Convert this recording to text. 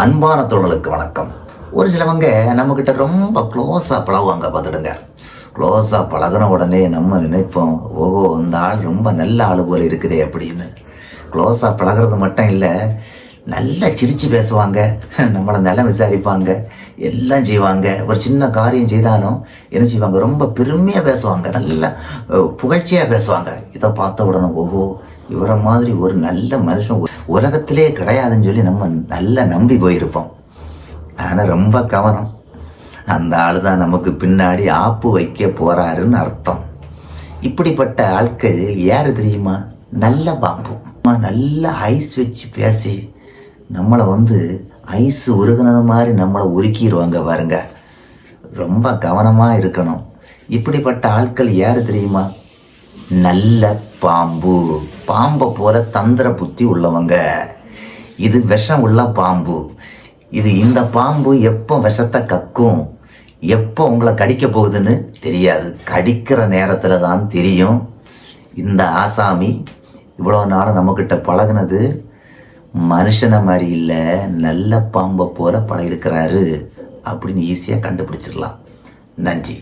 அன்பான தோழர்களுக்கு வணக்கம். ஒரு சிலவங்க நம்மக்கிட்ட ரொம்ப க்ளோஸாக பழகுவாங்க பார்த்துடுங்க. க்ளோஸாக பழகின உடனே நம்ம நினைப்போம், ஓஹோ இந்த ஆள் ரொம்ப நல்ல ஆள் போல இருக்குதே அப்படின்னு. க்ளோஸாக பழகிறது மட்டும் இல்லை, நல்லா சிரித்து பேசுவாங்க, நம்மளை நலம் விசாரிப்பாங்க, எல்லாம் செய்வாங்க. ஒரு சின்ன காரியம் செய்தாலும் என்ன செய்வாங்க, ரொம்ப பெருமையாக பேசுவாங்க, நல்லா புகழ்ச்சியாக பேசுவாங்க. இதை பார்த்த உடனே ஓஹோ இவரை மாதிரி ஒரு நல்ல மனுஷன் உலகத்திலே கிடையாதுன்னு சொல்லி நம்ம நல்லா நம்பி போயிருப்போம். ஆனால் ரொம்ப கவனம், அந்த ஆள் தான் நமக்கு பின்னாடி ஆப்பு வைக்க போறாருன்னு அர்த்தம். இப்படிப்பட்ட ஆட்கள் யாரு தெரியுமா? நல்ல பாம்பு. நல்ல ஐஸ் வச்சு பேசி நம்மளை ஐஸ் உருகுனது மாதிரி நம்மளை உருக்கிடுவாங்க பாருங்க. ரொம்ப கவனமாக இருக்கணும். இப்படிப்பட்ட ஆட்கள் யாரு தெரியுமா? நல்ல பாம்பு. பாம்பை போல தந்திர புத்தி உள்ளவங்க. இது விஷம் உள்ள பாம்பு. இந்த பாம்பு எப்போ விஷத்தை கக்கும், எப்போ உங்களை கடிக்க போகுதுன்னு தெரியாது. கடிக்கிற நேரத்தில் தான் தெரியும். இந்த ஆசாமி இவ்வளோ நாள் நம்மக்கிட்ட பழகுனது மனுஷனை மாதிரி இல்லை, நல்ல பாம்பை போல பழகிருக்கிறாரு அப்படின்னு ஈஸியாக கண்டுபிடிச்சிடலாம். நன்றி.